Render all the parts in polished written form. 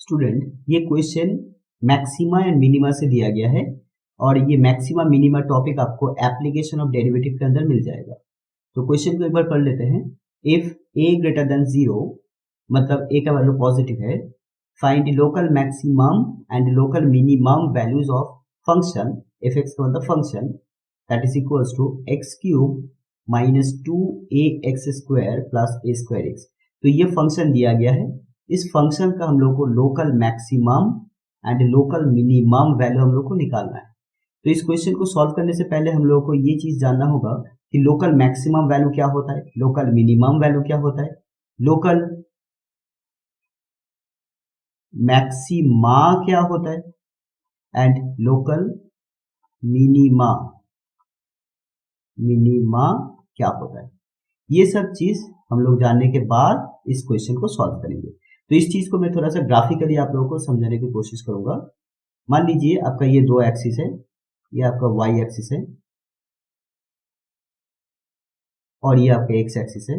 Student, ये question maxima and minima से दिया गया है और ये मैक्सिमा मिनिमा टॉपिक आपको एप्लीकेशन ऑफ डेरिवेटिव के अंदर मिल जाएगा। तो क्वेश्चन को एक बार पढ़ लेते हैं। इफ ए ग्रेटर देन 0 मतलब ए का वैल्यू पॉजिटिव है, find local maximum and local minimum values of function f x का मतलब function that is equals to x cube minus 2ax² plus a²x। तो ये फंक्शन दिया गया है। इस फंक्शन का हम लोग को local maximum and local minimum value हम लोग को निकालना है। तो इस क्वेश्चन को सॉल्व करने से पहले हम लोग को ये चीज जानना होगा कि लोकल मैक्सिमम वैल्यू क्या होता है, लोकल मिनिमम वैल्यू क्या होता है, लोकल मैक्सिमा क्या होता है एंड लोकल मिनिमा क्या होता है। ये सब चीज हम लोग जानने के बाद इस क्वेश्चन को सॉल्व करेंगे। तो इस चीज को मैं थोड़ा सा ग्राफिकली आप लोगों को समझाने की कोशिश करूंगा। मान लीजिए आपका ये दो एक्सिस है, ये आपका वाई एक्सिस है और ये आपका एक्स एक्सिस है।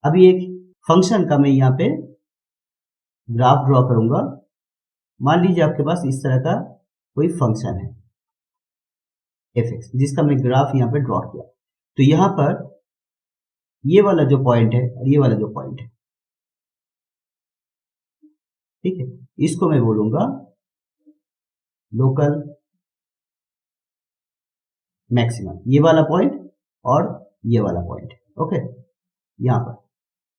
अभी एक फंक्शन का मैं यहाँ पे ग्राफ ड्रॉ करूंगा। मान लीजिए आपके पास इस तरह का कोई फंक्शन है एफ एक्स, जिसका मैं ग्राफ यहाँ पे ड्रॉ किया। तो यहाँ पर ये वाला जो पॉइंट है और ये वाला जो पॉइंट है, ठीक है, इसको मैं बोलूंगा लोकल मैक्सिमम, ये वाला पॉइंट और ये वाला पॉइंट, ओके। यहाँ पर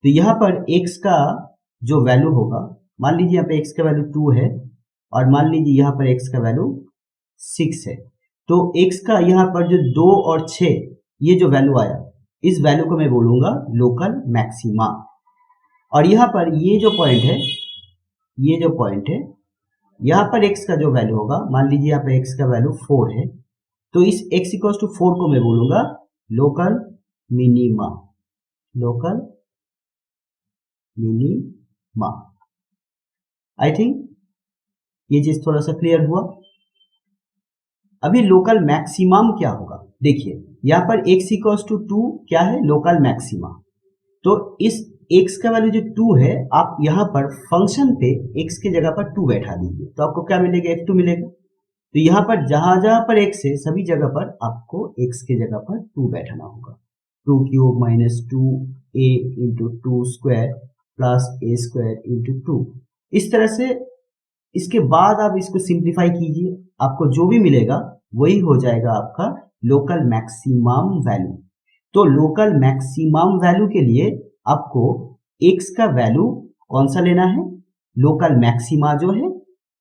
तो यहाँ पर x का जो वैल्यू होगा, मान लीजिए यहाँ पे x का वैल्यू 2 है और मान लीजिए यहाँ पर x का वैल्यू 6 है। तो x का यहाँ पर जो 2 और 6 ये जो वैल्यू आया, इस वैल्यू को मैं बोलूंगा लोकल मैक्सिमा। और यहाँ पर ये जो पॉइंट है, ये जो पॉइंट है, यहाँ पर x का जो वैल्यू होगा, मान लीजिए यहाँ पे x का वैल्यू 4 है, तो इस x इक्वल्स टू 4 को मैं बोलूंगा लोकल मिनिमा, लोकल मिनिमा। आई थिंक ये चीज थोड़ा सा क्लियर हुआ। अभी लोकल मैक्सिमम क्या होगा, देखिए यहाँ पर x इक्वल्स टू 2 क्या है, लोकल मैक्सिमा। तो इस x का वैल्यू जो 2 है, आप यहाँ पर फंक्शन पे x के जगह पर 2 बैठा दीजिए, तो आपको क्या मिलेगा, f2 मिलेगा। तो यहाँ पर जहां जहां पर x है, सभी जगह पर आपको x के जगह पर 2 बैठाना होगा। 2 cube minus 2a into 2 square plus a² into 2। इस तरह से इसके बाद आप इसको सिंप्लीफाई कीजिए, आपको जो भी मिलेगा वही हो जाएगा आपका लोकल मैक्सिमम वैल्यू। तो लोकल मैक्सिमम वैल्यू के लिए आपको x का वैल्यू कौन सा लेना है, लोकल मैक्सिमा जो है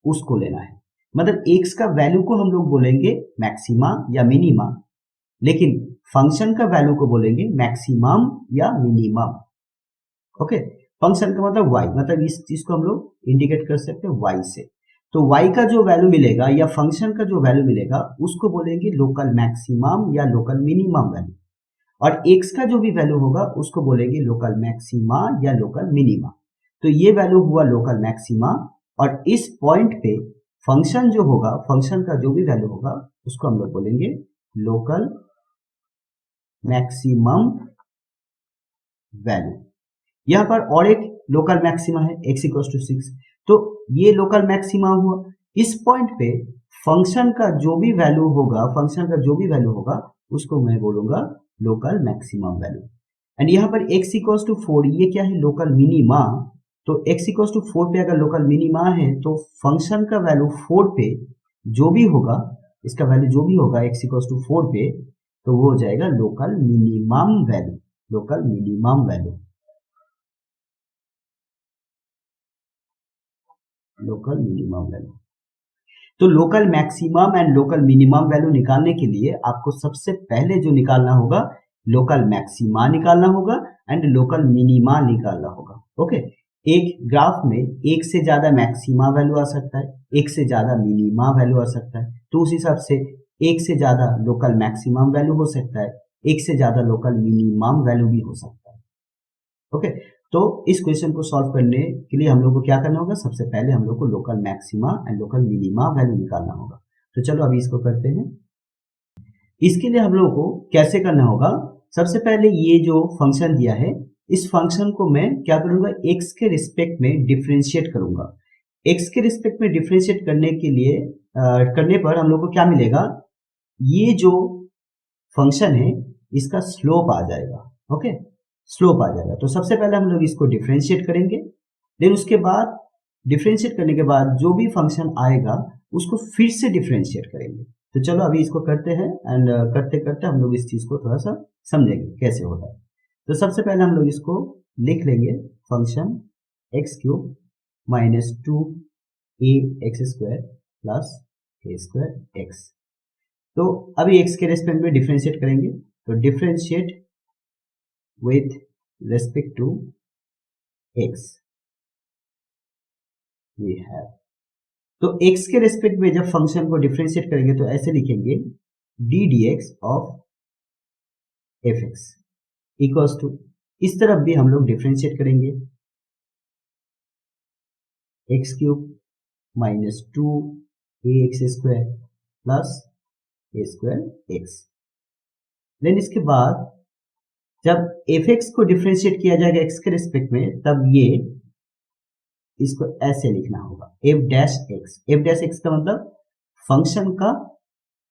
उसको लेना है। मतलब x का वैल्यू को हम लोग बोलेंगे मैक्सिमा या मिनिमा, लेकिन फंक्शन का वैल्यू को बोलेंगे मैक्सिमम या मिनिमम, ओके। फंक्शन का मतलब y, मतलब इस चीज को हम लोग इंडिकेट कर सकते हैं y से। तो y का जो वैल्यू मिलेगा या फंक्शन का जो वैल्यू मिलेगा उसको बोलेंगे लोकल मैक्सिमम या लोकल मिनिमम वैल्यू, और x का जो भी वैल्यू होगा उसको बोलेंगे लोकल मैक्सिमा या लोकल मिनिमा। तो ये वैल्यू हुआ लोकल मैक्सिमा, और इस पॉइंट पे फंक्शन जो होगा, फंक्शन का जो भी वैल्यू होगा उसको हम लोग बोलेंगे लोकल मैक्सिमम वैल्यू। यहाँ पर और एक लोकल मैक्सिमा है x इक्वल्स टू 6, तो ये लोकल मैक्सिमा हुआ। इस पॉइंट पे फंक्शन का जो भी वैल्यू होगा, फंक्शन का जो भी वैल्यू होगा उसको मैं बोलूंगा लोकल मैक्सिमम वैल्यू। एंड यहाँ पर x इक्वल्स टू 4, ये क्या है, लोकल मिनिमा। तो x इक्वल्स टू 4 पे अगर लोकल मिनिमा है तो फंक्शन का वैल्यू 4 पे जो भी होगा, इसका वैल्यू जो भी होगा x इक्वल्स टू 4 पे, तो वो हो जाएगा local minimum value, local minimum value, local minimum value. तो local maximum and local minimum value निकालने के लिए आपको सबसे पहले जो निकालना होगा, लोकल मैक्सिमा निकालना होगा एंड लोकल मिनिमा निकालना होगा, ओके। एक ग्राफ में एक से ज्यादा मैक्सिमा वैल्यू आ सकता है, एक से ज्यादा मिनिमा वैल्यू आ सकता है, तो उस हिसाब से एक से ज्यादा लोकल मैक्सिमम वैल्यू हो सकता है, एक से ज्यादा लोकल मिनिमम वैल्यू भी हो सकता है, ओके। तो इस क्वेश्चन को सॉल्व करने के लिए हम लोग को क्या करना होगा, सबसे पहले हम लोग को local maxima and local minima value निकालना होगा। तो चलो अभी इसको करते हैं। इसके लिए हम लोग को कैसे करना होगा, सबसे पहले ये जो फंक्शन दिया है इस फंक्शन को मैं क्या करूंगा, x के रिस्पेक्ट में डिफरेंशिएट करूंगा। x के रिस्पेक्ट में डिफरेंशिएट करने के लिए करने पर हम लोग को क्या मिलेगा, ये जो फंक्शन है इसका स्लोप आ जाएगा। ओके, स्लोप आ जाएगा। तो सबसे पहले हम लोग इसको डिफरेंशिएट करेंगे, देन उसके बाद डिफरेंशिएट करने के बाद जो भी फंक्शन आएगा उसको फिर से डिफरेंशिएट करेंगे। तो चलो अभी इसको करते हैं एंड करते करते हम लोग इस चीज को थोड़ा सा समझेंगे कैसे होता है। तो सबसे पहले हम लोग इसको लिख लेंगे, function x cube minus 2ax² plus a² x। तो अभी x के रेस्पेक्ट में डिफरेंशिएट करेंगे, तो differentiate with respect to x we have. तो x के रेस्पेक्ट में जब फंक्शन को डिफरेंशिएट करेंगे तो ऐसे लिखेंगे d d x of f x equals to, इस तरफ भी हम लोग डिफरेंशिएट करेंगे x cube minus 2ax² plus a² x। Then इसके बाद जब एफ एक्स को डिफरेंशिएट किया जाएगा x के रेस्पेक्ट में, तब ये इसको ऐसे लिखना होगा f dash x. F dash x का मतलब फंक्शन का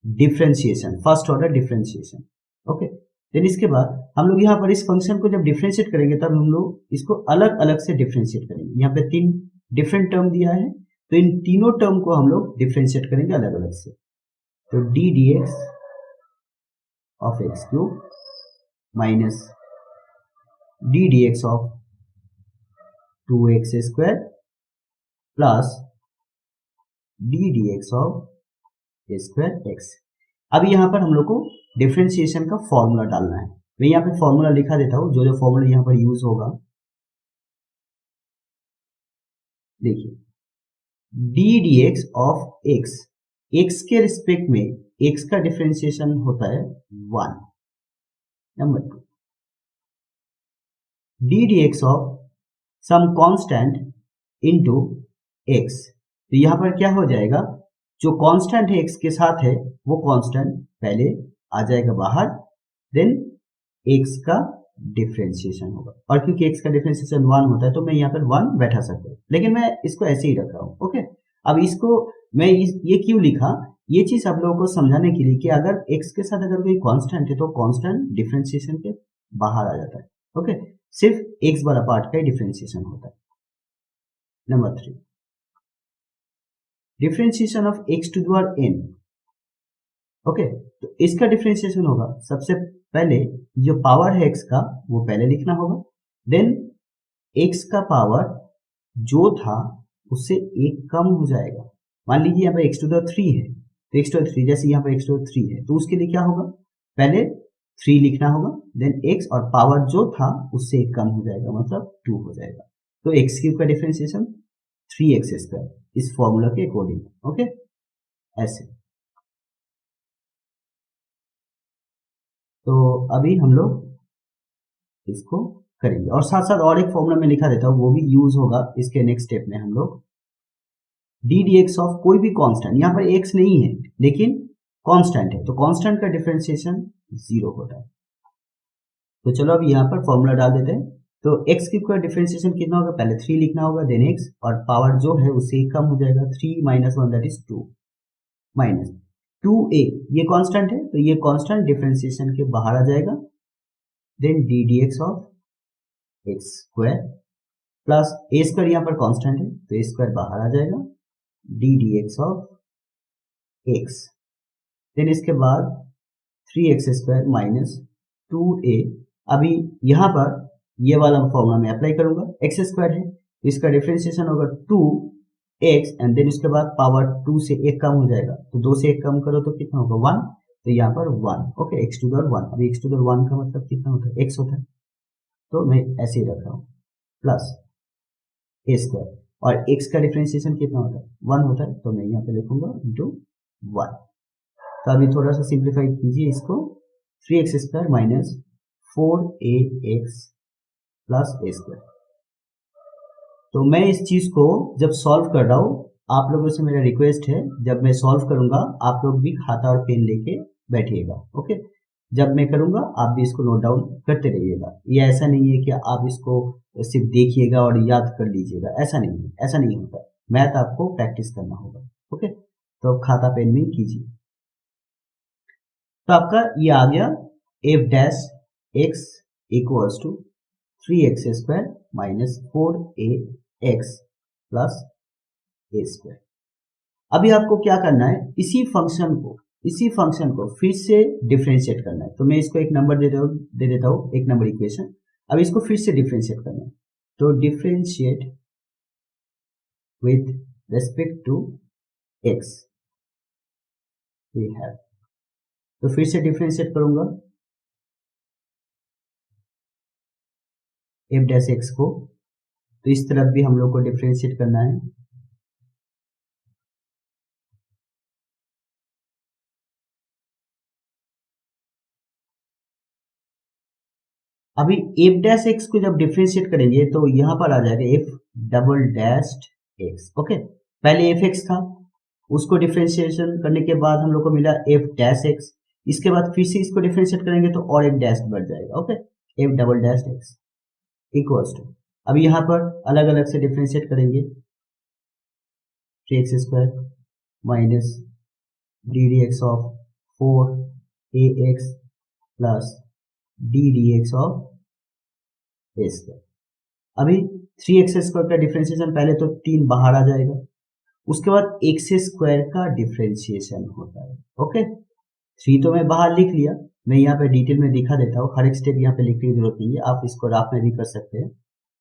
differentiation, first order differentiation. Okay, then इसके बाद हम लोग यहाँ पर इस फंक्शन को जब डिफरेंशिएट करेंगे तब हम लोग इसको अलग अलग से डिफरेंशिएट करेंगे। यहाँ पे 3 डिफरेंट टर्म दिया है, तो इन तीनों टर्म को हम लोग डिफरेंशिएट करेंगे अलग अलग से। तो D d x of x cube minus d d x of 2x² plus d d x of a² x। अब यहाँ पर हम लोग को डिफरेंशिएशन का फॉर्मूला डालना है। मैं यहाँ पे फॉर्मूला लिखा देता हूँ, जो जो फॉर्मूला यहाँ पर यूज होगा। देखिए, d d x of x, x के रिस्पेक्ट में एक्स का डिफरेंशिएशन होता है 1। Number 2, d d x of some constant into x. तो यहाँ पर क्या हो जाएगा, जो कांस्टेंट है एक्स के साथ है वो कांस्टेंट पहले आ जाएगा बाहर, देन एक्स का डिफरेंशिएशन होगा। और क्योंकि एक्स का डिफरेंशिएशन 1 होता है तो मैं यहाँ पर 1 बैठा सकता हूँ, लेकिन मैं इसको ऐसे ही रख रहा हूँ। ओके, अब इसको मैं ये क्यों लिखा, ये चीज आप लोगों को समझाने के लिए कि अगर एक्स के साथ अगर कोई कांस्टेंट है तो कांस्टेंट डिफरेंशिएशन के बाहर आ जाता है। ओके, सिर्फ एक्स वाला पार्ट का ही डिफरेंशिएशन होता है। Number 3, differentiation of x to the power n। Okay, तो इसका डिफरेंशिएशन होगा, सबसे पहले जो पावर है एक्स का वो पहले लिखना होगा, देन एक्स का पावर जो था उससे एक कम हो जाएगा। मान लीजिए यहाँ पर एक्स टू द 3 है, तो एक्स टू द 3 जैसे यहाँ पर एक्स टू द 3 है, तो उसके लिए क्या होगा, पहले 3 लिखना होगा, देन x और पावर जो था उससे एक कम हो जाएगा, मतलब 2 हो जाएगा। तो एक्स क्यूब का डिफरेंशिएशन 3x², इस फॉर्मूला के अकॉर्डिंग। ओके, ऐसे। तो अभी हम लोग इसको करेंगे और साथ साथ और एक फॉर्मूला में लिखा देता हूँ, वो भी यूज होगा इसके नेक्स्ट स्टेप में। हम लोग डी डी एक्स ऑफ कोई भी कांस्टेंट, यहाँ पर x नहीं है लेकिन कांस्टेंट है, तो कांस्टेंट का डिफरेंशिएशन 0 होता है। तो चलो अभी यहाँ पर फॉर्मूला डाल देते हैं। तो x क्यूब का डिफरेंशिएशन कितना होगा, पहले 3 लिखना होगा, देन x और पावर जो है उससे एक कम हो जाएगा, 3 - 1 दैट इज 2 माइनस 2a, ये कांस्टेंट है तो ये कांस्टेंट डिफरेंशिएशन के बाहर आ जाएगा, then d d x of x² plus a² यहाँ पर कांस्टेंट है तो a² बाहर आ जाएगा, d d x of x, then इसके बाद 3x² माइनस 2a। अभी यहाँ पर ये वाला फॉर्मूला मैं अप्लाई करूंगा, x² है तो इसका डिफरेंशिएशन होगा 2x एंड देन उसके बाद पावर 2 से एक कम हो जाएगा, तो 2 से एक कम करो तो कितना होगा 1, तो यहाँ पर 1। ओके, x टू द 1, अभी x टू द 1 का मतलब कितना होता है, x होता है, तो मैं ऐसे ही रख रहा हूँ, प्लस a², और x का डिफरेंशिएशन कितना होता है 1 होता है, तो मैं यहाँ पे लिखूंगा इंटू 1। तो अभी थोड़ा सा सिंप्लीफाई कीजिए इसको, 3x² minus 4ax plus a²। तो मैं इस चीज को जब सॉल्व कर रहा हूं, आप लोगों से मेरा रिक्वेस्ट है जब मैं सॉल्व करूंगा आप लोग भी खाता और पेन लेके बैठिएगा। ओके, जब मैं करूंगा आप भी इसको नोट डाउन करते रहिएगा। ये ऐसा नहीं है कि आप इसको सिर्फ देखिएगा और याद कर लीजिएगा, ऐसा नहीं है, ऐसा नहीं होता। मैथ आपको प्रैक्टिस करना होगा। ओके, तो खाता पेन में कीजिए। तो आपका ये आ गया f dash x equals to 3x² minus 4ax plus a square. अभी आपको क्या करना है, इसी फंक्शन को फिर से डिफरेंशिएट करना है। तो मैं इसको एक नंबर दे देता हूँ, एक नंबर इक्वेशन। अब इसको फिर से डिफरेंशिएट करना है, तो differentiate with respect to x we have. तो फिर से डिफरेंशिएट करूंगा एफ डैश एक्स को, तो इस तरफ भी हम लोग को डिफरेंशिएट करना है। अभी एफ डैश एक्स को जब डिफरेंशिएट करेंगे तो यहां पर आ जाएगा F double dash x. Okay, पहले एफ एक्स था, उसको डिफरेंशिएशन करने के बाद हम लोग को मिला एफ डैश एक्स। इसके बाद फिर से इसको डिफरेंशिएट करेंगे तो और एक डैश बढ़ जाएगा। Okay, f double dash x equals to, अब यहाँ पर अलग अलग से डिफरेंशिएट करेंगे, 3x² minus d d x of 4ax plus d d x of a square. अभी 3x² का डिफरेंशिएशन, पहले तो 3 बाहर आ जाएगा, उसके बाद x² का डिफरेंशिएशन होता है। ओके, 3 तो मैं बाहर लिख लिया, मैं यहाँ पे डिटेल में दिखा देता हूँ, हर एक स्टेप यहाँ पे लिखने की जरूरत नहीं है, आप इसको राफ में भी कर सकते हैं।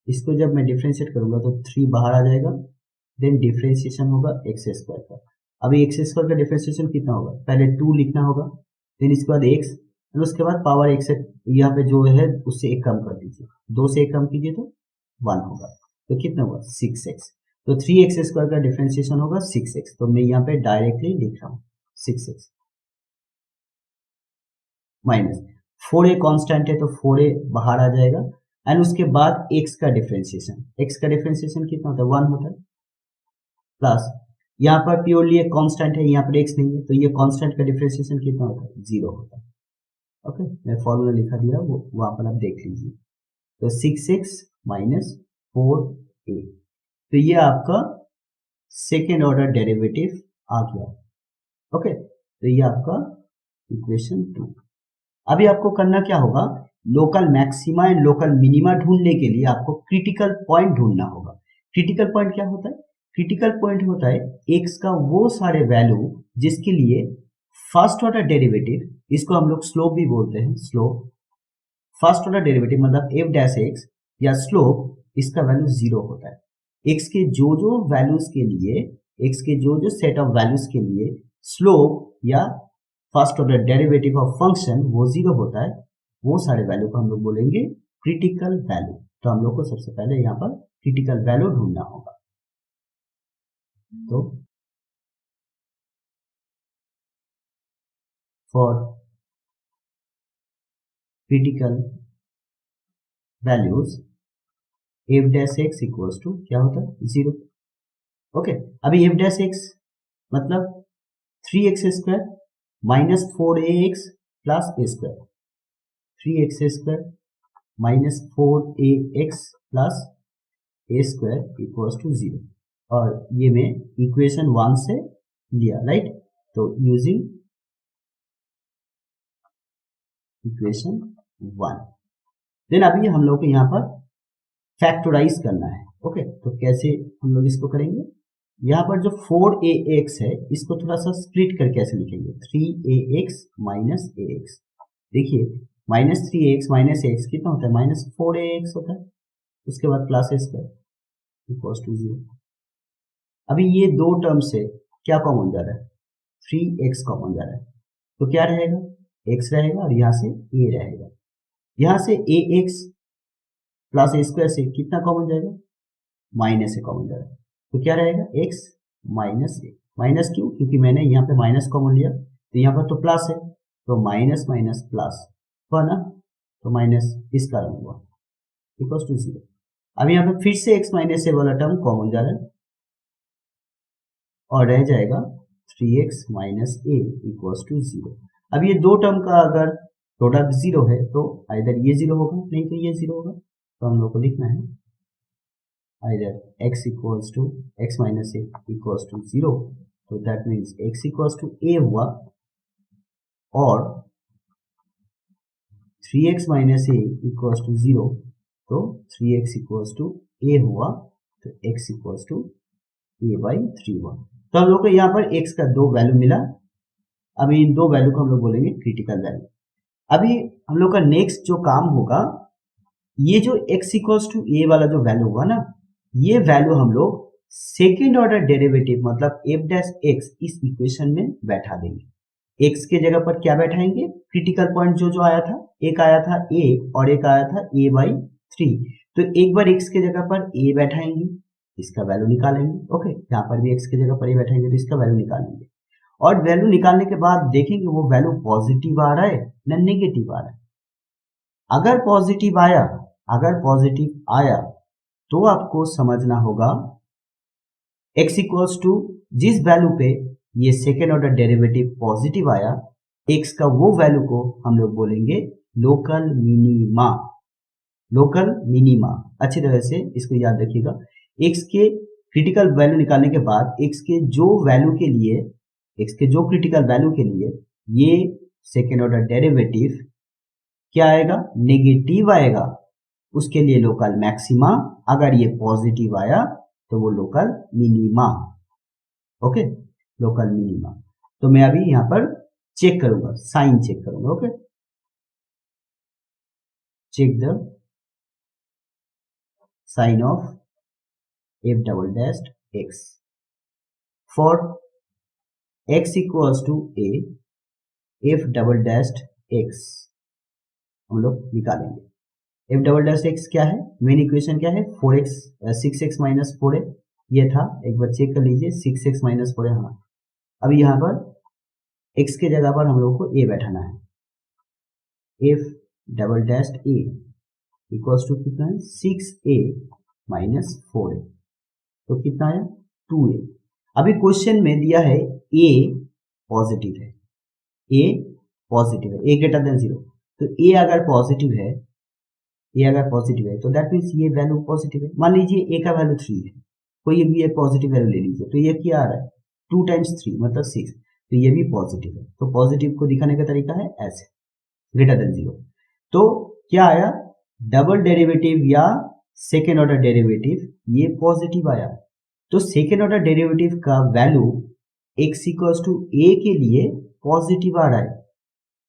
इसको जब मैं डिफरेंशिएट करूंगा तो 3 बाहर आ जाएगा, देन डिफरेंशिएशन होगा x² का। अभी x² का डिफरेंशिएशन कितना होगा, पहले 2 लिखना होगा, देन इसके बाद x, और उसके बाद पावर x यहाँ पे जो है उससे एक कम कर दीजिए, 2 से एक कम कीजिए तो 1 होगा, तो कितना होगा 6x। तो 3x² का डिफरेंशिएशन होगा 6x, तो मैं यहाँ पे डायरेक्टली लिख रहा हूँ 6x माइनस 4a कांस्टेंट है तो 4a बाहर आ जाएगा, एंड उसके बाद x का डिफरेंशिएशन, कितना होता है 1 होता है, प्लस यहाँ पर प्योरली एक कांस्टेंट है, यहाँ पर x नहीं है, तो ये कांस्टेंट का डिफरेंशिएशन कितना होता है 0 होता है। ओके, मैं फॉर्मूला लिखा दिया, वो वहां पर आप देख लीजिए। तो 6x माइनस 4a, तो ये आपका सेकेंड ऑर्डर डेरिवेटिव आ गया। ओके, तो ये आपका इक्वेशन 2। अभी आपको करना क्या होगा, local maxima and local minima ढूंढने के लिए आपको क्रिटिकल पॉइंट ढूंढना होगा। क्रिटिकल पॉइंट क्या होता है, क्रिटिकल पॉइंट होता है x का वो सारे वैल्यू जिसके लिए फर्स्ट ऑर्डर डेरिवेटिव, इसको हम लोग स्लोप भी बोलते हैं, स्लोप, फर्स्ट ऑर्डर डेरिवेटिव मतलब एफ डैश एक्स या स्लोप, इसका वैल्यू 0 होता है। x के जो जो वैल्यूज के लिए, x के जो जो सेट ऑफ वैल्यूज के लिए स्लोप या first order derivative of function वो 0 होता है, वो सारे वैल्यू को हम लोग बोलेंगे क्रिटिकल वैल्यू। तो हम लोग को सबसे पहले यहाँ पर क्रिटिकल वैल्यू ढूंढना होगा। तो for critical values f dash x equals to क्या होता है 0। ओके, अभी एफ डैश एक्स मतलब 3x² minus 4ax plus a square, 3x² minus 4ax plus a square equals to 0, और ये मैं इक्वेशन 1 से लिया, राइट। तो यूजिंग इक्वेशन 1, देन अभी हम लोग को यहाँ पर फैक्टराइज करना है। ओके, तो कैसे हम लोग इसको करेंगे, यहाँ पर जो 4ax है इसको थोड़ा सा स्प्लिट करके ऐसे लिखेंगे, 3ax माइनस ax। देखिए माइनस 3ax माइनस ax कितना होता है, माइनस 4ax होता है, उसके बाद plus a square equals to 0। अभी ये दो टर्म से क्या कॉमन जा रहा है, 3x कॉमन जा रहा है, तो क्या रहेगा x रहेगा और यहाँ से a रहेगा, यहाँ से ax प्लस a स्क्वायर से कितना कॉमन जाएगा, माइनस ए कॉमन जा रहा है, तो क्या रहेगा x माइनस ए। माइनस क्यों, क्योंकि मैंने यहाँ पे माइनस कॉमन लिया, तो यहाँ पर तो प्लस है, तो माइनस माइनस प्लस हुआ ना, तो माइनस इस कारण हुआ इक्वल्स टू 0। अब यहाँ पे फिर से x माइनस ए वाला टर्म कॉमन जा रहा है और रह जाएगा 3x minus a equals to 0। अब ये दो टर्म का अगर प्रोडक्ट जीरो है तो आइदर ये जीरो होगा, नहीं तो ये जीरो होगा। तो हम लोग को लिखना है either x equals to x minus a equals to zero, तो that means x equals to a हुआ, और 3x minus a equals to zero, तो 3x इक्वल्स टू ए हुआ, तो x equals to a by 3 हुआ। तो हम लोग को यहाँ पर x का दो वैल्यू मिला। अभी इन दो वैल्यू को हम लोग बोलेंगे क्रिटिकल वैल्यू। अभी हम लोग का नेक्स्ट जो काम होगा, ये जो x इक्वल्स टू ए वाला जो वैल्यू हुआ ना, ये वैल्यू हम लोग सेकेंड ऑर्डर डेरिवेटिव मतलब f डैश x इस इक्वेशन में बैठा देंगे। x के जगह पर क्या बैठाएंगे, क्रिटिकल पॉइंट जो जो आया था, एक आया था a और एक आया था a बाई 3, तो एक बार x के जगह पर a बैठाएंगे, इसका वैल्यू निकालेंगे। ओके, यहाँ पर भी x की जगह पर a बैठाएंगे तो इसका वैल्यू निकालेंगे, और वैल्यू निकालने के बाद देखेंगे वो वैल्यू पॉजिटिव आ रहा है ना नेगेटिव आ रहा है। अगर पॉजिटिव आया तो आपको समझना होगा x इक्वल्स टू जिस वैल्यू पे ये सेकेंड ऑर्डर डेरिवेटिव पॉजिटिव आया, x का वो वैल्यू को हम लोग बोलेंगे लोकल मिनिमा। लोकल मिनिमा अच्छी तरह से इसको याद रखिएगा। x के क्रिटिकल वैल्यू निकालने के बाद x के जो क्रिटिकल वैल्यू के लिए ये सेकेंड ऑर्डर डेरिवेटिव क्या आएगा, नेगेटिव आएगा, उसके लिए लोकल मैक्सिमा। अगर ये पॉजिटिव आया तो वो local minima. Okay, local minima. तो मैं अभी यहां पर चेक करूंगा, साइन चेक करूंगा। Okay, check the sign of f double dash x for x equals to a, f double dash x हम लोग निकालेंगे। f डबल डैश x क्या है, मेन इक्वेशन क्या है, 4x 6x माइनस 4a, ये था, एक बार चेक कर लीजिए, 6x माइनस 4a। हाँ, अभी यहाँ पर x के जगह पर हम लोग को a बैठाना है, f double dash a equals to कितना है, 6a माइनस 4a, तो कितना आया 2a। अभी क्वेश्चन में दिया है a पॉजिटिव है, a ग्रेटर देन 0, तो a अगर पॉजिटिव है तो दैट मीन्स ये वैल्यू पॉजिटिव है। मान लीजिए a का वैल्यू 3 है, कोई भी एक पॉजिटिव वैल्यू ले लीजिए, तो ये क्या आ रहा है 2 टाइम्स 3 मतलब 6, तो ये भी पॉजिटिव है। तो पॉजिटिव को दिखाने का तरीका है ऐसे, ग्रेटर देन 0। तो क्या आया, डबल डेरिवेटिव या सेकेंड ऑर्डर डेरिवेटिव ये पॉजिटिव आया। तो सेकेंड ऑर्डर डेरिवेटिव का value x equals to a के लिए पॉजिटिव आ रहा है।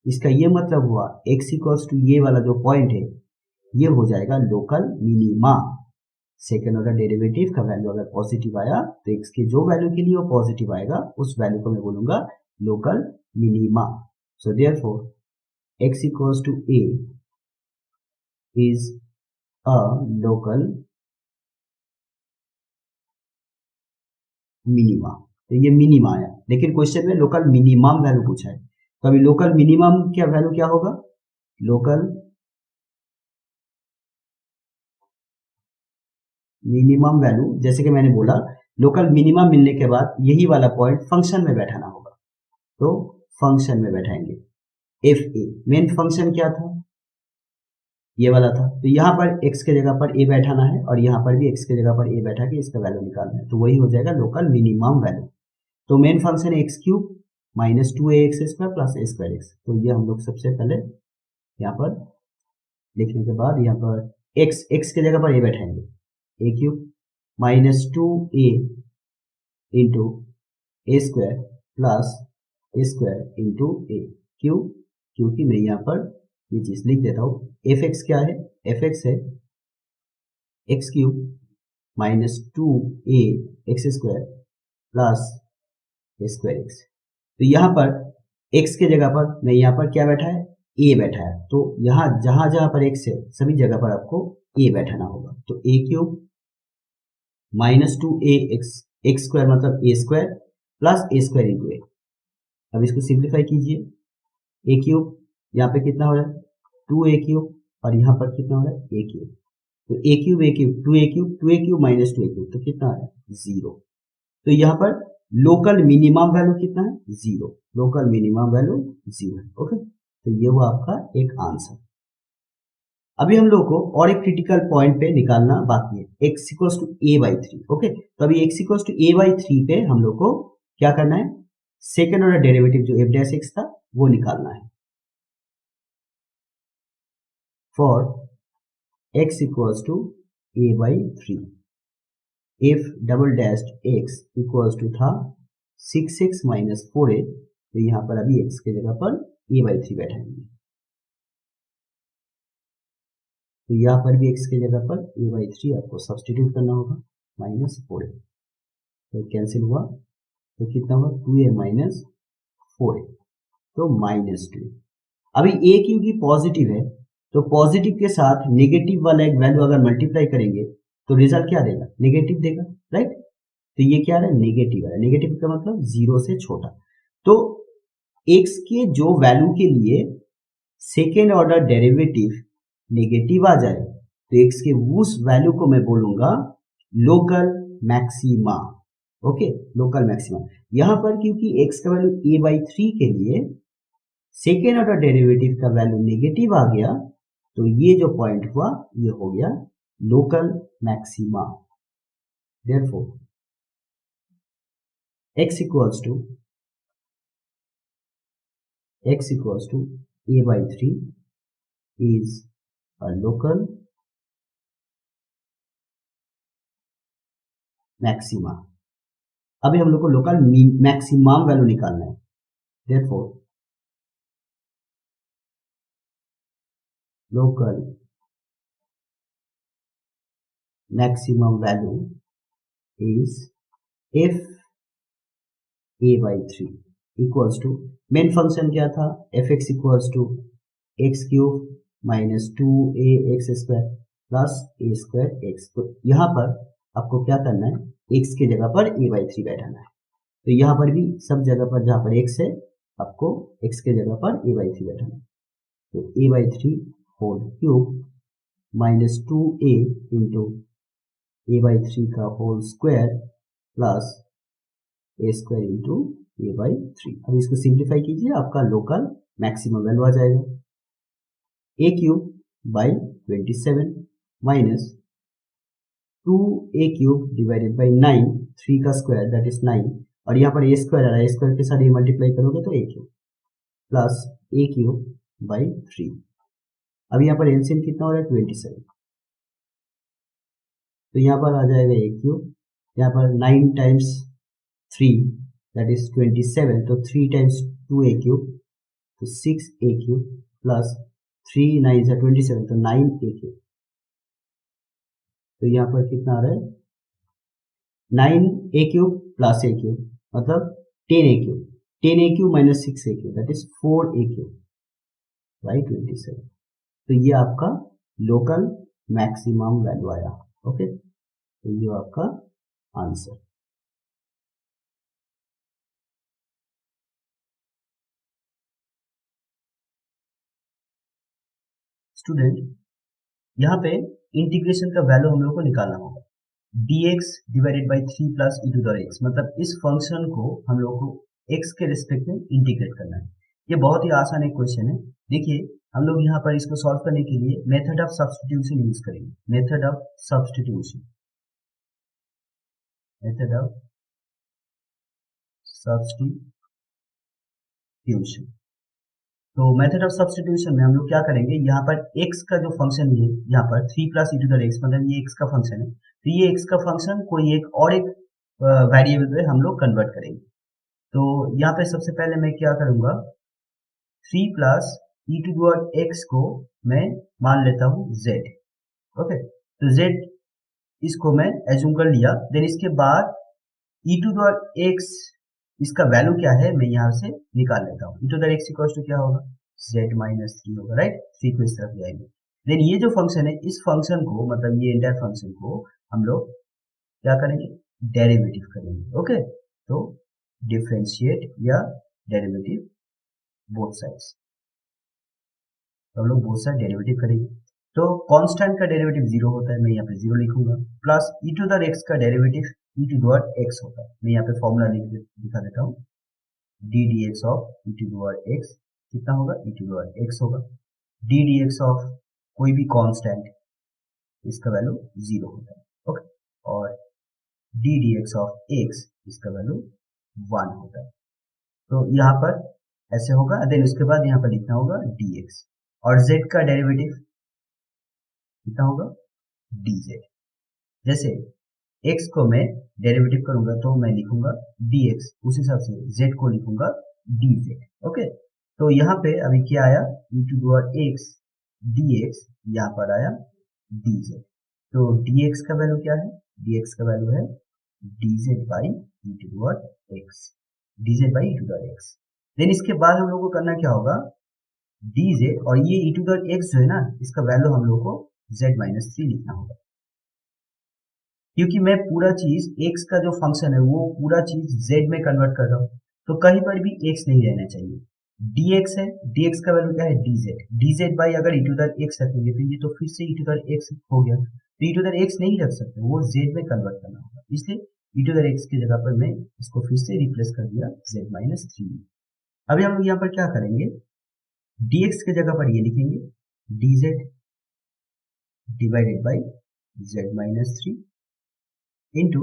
इसका ये मतलब हुआ x इक्वल्स टू ये वाला जो पॉइंट है ये हो जाएगा local minima. Second order derivative का वैल्यू अगर पॉजिटिव आया तो x के जो वैल्यू के लिए वो पॉजिटिव आएगा उस वैल्यू को मैं बोलूंगा local minima. So therefore x equals to a is a local minima. तो ये मिनिमा आया, लेकिन क्वेश्चन में लोकल मिनिमम वैल्यू पूछा है, तो अभी लोकल मिनिमम क्या वैल्यू क्या होगा, लोकल मिनिमम वैल्यू, जैसे कि मैंने बोला लोकल मिनिमम मिलने के बाद यही वाला पॉइंट फंक्शन में बैठाना होगा, तो फंक्शन में बैठाएंगे। एफ ए मेन फंक्शन क्या था, ये वाला था, तो यहाँ पर x के जगह पर a बैठाना है और यहाँ पर भी x के जगह पर a बैठा के इसका वैल्यू निकालना है, तो वही हो जाएगा लोकल मिनिमम वैल्यू। तो मेन फंक्शन है x cube minus 2ax square plus a square x, तो ये हम लोग सबसे पहले यहाँ पर लिखने के बाद यहाँ पर x के जगह पर a बैठाएंगे, a cube minus 2a into A square plus a square into A cube, क्योंकि मैं यहाँ पर ये चीज लिख देता हूँ, एफ एक्स क्या है, एफ एक्स है x cube minus 2a x square plus a square x. तो यहाँ पर x के जगह पर मैं यहाँ पर क्या बैठा है, a बैठा है, तो यहाँ जहां जहां पर x है सभी जगह पर आपको a बैठाना होगा। तो a cube minus 2a x square मतलब a square plus a square into a. अब इसको सिंप्लीफाई कीजिए, a क्यूब यहाँ पे कितना हो रहा है 2a क्यूब और यहाँ पर कितना हो रहा है a क्यूब, तो a cube 2a cube minus 2a cube, तो कितना है 0। तो यहाँ पर लोकल मिनिमम वैल्यू कितना है 0, लोकल मिनिमम वैल्यू 0 है। ओके, तो ये हुआ आपका एक आंसर। अभी हम लोग को और एक क्रिटिकल पॉइंट पे निकालना बाकी है, x equals to a/3। Okay, तो अभी x इक्वल्स टू a/3 पे हम लोग को क्या करना है, सेकेंड ऑर्डर डेरिवेटिव जो f डैश x था वो निकालना है। For x equals to a/3, if double dash x equals to था 6x माइनस 4a, तो यहाँ पर अभी x के जगह पर a/3 बैठाएंगे, तो यहाँ पर भी x के जगह पर a/3 आपको सब्सटीट्यूट करना होगा, माइनस 4a, तो कैंसिल हुआ, तो कितना हुआ 2a माइनस 4a, तो माइनस 2। अभी a क्योंकि पॉजिटिव है, तो पॉजिटिव के साथ नेगेटिव वाला एक वैल्यू अगर मल्टीप्लाई करेंगे तो रिजल्ट क्या देगा, नेगेटिव देगा, राइट। तो ये क्या है, नेगेटिव है, नेगेटिव का मतलब जीरो से छोटा। तो x के जो वैल्यू के लिए सेकेंड ऑर्डर डेरिवेटिव नेगेटिव आ जाए, तो x के उस वैल्यू को मैं बोलूंगा local maxima. Okay, local maxima. यहां पर क्योंकि x का वैल्यू a/3 के लिए सेकेंड ऑर्डर डेरिवेटिव का वैल्यू नेगेटिव आ गया, तो ये जो पॉइंट हुआ ये हो गया local maxima. Therefore x equals to a/3 is a local maxima. अभी हम लोग को लोकल मैक्सिमम वैल्यू निकालना है, therefore local maximum value is f a/3 equals to, main function क्या था, fx equals to x cube minus 2ax² plus a² x। तो यहाँ पर आपको क्या करना है, x की जगह पर a/3 बैठाना है, तो यहाँ पर भी सब जगह पर जहाँ पर x है आपको x के जगह पर a/3 बैठाना है, तो a/3 whole cube minus 2a into a/3 का whole square plus a² into a/3। अब इसको सिंप्लीफाई कीजिए, आपका लोकल मैक्सिमम वैल्यू आ जाएगा, a cube by 27 minus 2a cube divided by 9, 3 का स्क्वायर दैट इज 9, और यहाँ पर a स्क्वायर आ रहा है, a स्क्वायर के साथ ये मल्टीप्लाई करोगे तो a cube plus a cube by 3। अब यहाँ पर एलसीएम कितना हो रहा है 27, तो यहाँ पर आ जाएगा a क्यूब, यहाँ पर 9 टाइम्स 3 दैट इज 27, तो 3 टाइम्स 2a क्यूब तो 6a क्यूब प्लस 3 9 से 27, तो 9a क्यूब, तो यहाँ पर कितना आ रहा है 9a cube plus a cube मतलब 10a cube, 10a cube minus 6a cube that is 4a cube by 27। तो ये आपका लोकल मैक्सिमम वैल्यू आया। ओके, तो ये आपका आंसर। स्टूडेंट, यहाँ पे इंटीग्रेशन का वैल्यू हम लोग को निकालना होगा, dx divided by 3 plus e to the x, मतलब इस फंक्शन को हम लोग को x के रिस्पेक्ट में इंटीग्रेट करना है। ये बहुत ही आसान एक क्वेश्चन है। देखिए, हम लोग यहाँ पर इसको सॉल्व करने के लिए मेथड ऑफ सब्स्टिट्यूशन यूज करेंगे, method of substitution, method of substitution. तो मेथड ऑफ सब्स्टिट्यूशन में हम लोग क्या करेंगे, यहाँ पर x का जो फंक्शन है, यहाँ पर 3 plus e to the x, मतलब ये x का फंक्शन है, तो ये x का फंक्शन कोई एक और एक वेरिएबल पे हम लोग कन्वर्ट करेंगे। तो यहाँ पे सबसे पहले मैं क्या करूंगा, 3 plus e to the x को मैं मान लेता हूँ z। ओके, तो z इसको मैं एज्यूम कर लिया, देन इसके बाद e टू द x इसका वैल्यू क्या है मैं यहाँ से निकाल लेता हूँ, e to the x equal to क्या होगा z माइनस 3 होगा, राइट। 3 को इस तरफ ले आएंगे, देन ये जो फंक्शन है इस फंक्शन को, मतलब ये एंटायर फंक्शन को हम लोग क्या करेंगे, डेरिवेटिव करेंगे। ओके, तो डिफरेंशिएट या डेरिवेटिव बोथ साइड्स, तो हम लोग बोथ साइड डेरिवेटिव करेंगे। तो कांस्टेंट का डेरिवेटिव 0 होता है, मैं यहाँ पे 0 लिखूंगा, plus e to the x का derivative e to the x होता है, मैं यहाँ पे फॉर्मूला लिखा देता हूँ, d d x of e to the x कितना होगा, e टू द x होगा। डी डी एक्स ऑफ कोई भी कांस्टेंट, इसका वैल्यू 0 होता है, ओके। और D d x of x, इसका वैल्यू 1 होता है। तो यहाँ पर ऐसे होगा, देन उसके बाद यहाँ पर लिखना होगा dx, और z का डेरिवेटिव कितना होगा, dz। जैसे x को मैं डेरिवेटिव करूंगा तो मैं लिखूंगा dx, उस हिसाब से z को लिखूंगा dz, ओके। तो यहाँ पे अभी क्या आया, e to power x dx, यहाँ पर आया dz। तो dx का वैल्यू क्या है, dx का वैल्यू है dz by e to power x, dz by e to power x। Then इसके बाद हम लोग को करना क्या होगा, dz, और ये e टू पावर x जो है ना, इसका वैल्यू हम लोग को z माइनस 3 लिखना होगा, क्योंकि मैं पूरा चीज x का जो फंक्शन है वो पूरा चीज z में कन्वर्ट कर रहा हूँ, तो कहीं पर भी x नहीं रहना चाहिए। dx है, dx का वैल्यू क्या है, dz, dz बाई अगर e टू द x रखेंगे तो ये तो फिर से e टू द x हो गया, तो e टू द x नहीं रख सकते, वो z में कन्वर्ट करना होगा, इसलिए e टू द x की जगह पर मैं इसको फिर से रिप्लेस कर दिया z माइनस 3। अभी हम यहाँ पर क्या करेंगे, dx की जगह पर ये लिखेंगे dz divided by z minus 3 into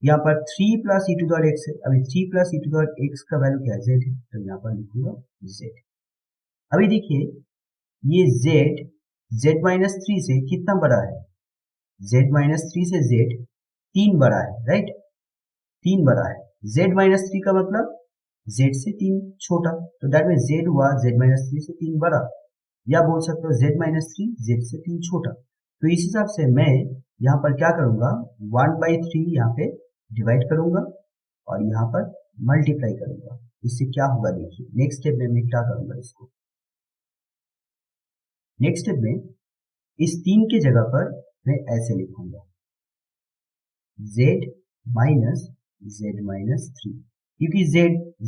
यहाँ पर 3 plus e to the x है। अभी 3 plus e to the x का वैल्यू क्या है, z है, तो यहाँ पर लिखूंगा z। अभी देखिए ये z माइनस 3 से कितना बड़ा है, z माइनस 3 से z 3 बड़ा है, राइट, 3 बड़ा है। z माइनस 3 का मतलब z से 3 छोटा, तो दैट मीन z हुआ z माइनस 3 से 3 बड़ा, या बोल सकते हो z माइनस 3 z से 3 छोटा। तो इस हिसाब से मैं यहाँ पर क्या करूंगा, 1/3 यहाँ पे डिवाइड करूंगा और यहाँ पर मल्टीप्लाई करूंगा। इससे क्या होगा देखिए, नेक्स्ट स्टेप में मैं क्या करूंगा, इसको नेक्स्ट स्टेप में इस 3 के जगह पर मैं ऐसे लिखूंगा z माइनस z माइनस 3, क्योंकि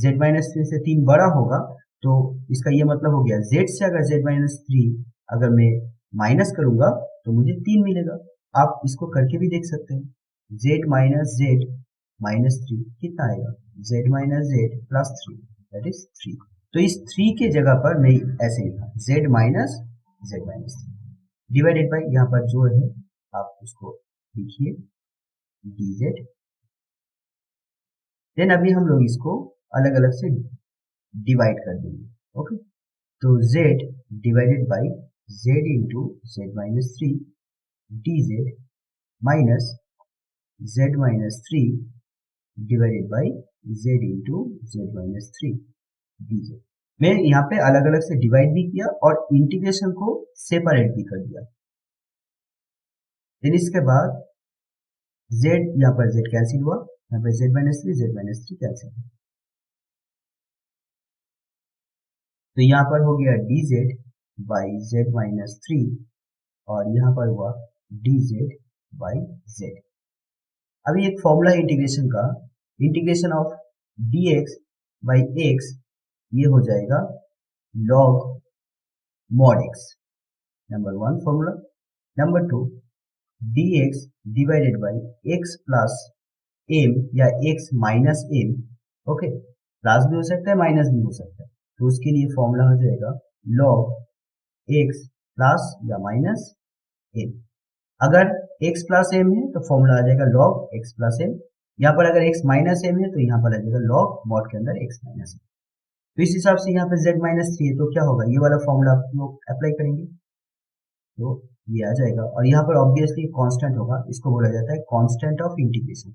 z माइनस 3 से 3 बड़ा होगा, तो इसका ये मतलब हो गया z से अगर z माइनस 3 अगर मैं माइनस करूंगा तो मुझे 3 मिलेगा। आप इसको करके भी देख सकते हैं, z माइनस 3 कितना आएगा, z minus z plus 3 that is 3। तो इस 3 के जगह पर मैं ऐसे लिखा z माइनस 3 डिवाइडेड बाई यहाँ पर जो है आप उसको लिखिए dz। देन अभी हम लोग इसको अलग अलग से डिवाइड कर देंगे, ओके। तो z divided by z into z minus 3 dz minus z minus 3 divided by z into z minus 3 dz। मैं यहाँ पे अलग अलग से डिवाइड भी किया और इंटीग्रेशन को सेपरेट भी कर दिया। फिर इसके बाद z, यहाँ पर z कैंसिल हुआ, यहाँ पर z माइनस 3 कैंसिल हुआ, तो यहाँ पर हो गया dz बाई z माइनस 3 और यहाँ पर हुआ dz बाई z। अभी एक फॉर्मूला इंटीग्रेशन का, integration of dx by x, ये हो जाएगा log mod x, number 1 formula. Number 2 dx divided by x plus m या x minus m, okay, plus भी हो सकता है माइनस भी हो सकता है, तो उसके लिए फॉर्मूला हो जाएगा log x प्लस या माइनस m। अगर x प्लस m है तो फॉर्मूला आ जाएगा log x प्लस m, यहाँ पर अगर x माइनस m है तो यहाँ पर आ जाएगा log mod के अंदर x माइनस m। तो इस हिसाब से यहाँ पर z माइनस 3 है तो क्या होगा, ये वाला फॉर्मूला आप लोग अप्लाई करेंगे तो ये आ जाएगा, और यहाँ पर ऑब्वियसली कांस्टेंट होगा, इसको बोला जाता है कांस्टेंट ऑफ इंटीग्रेशन।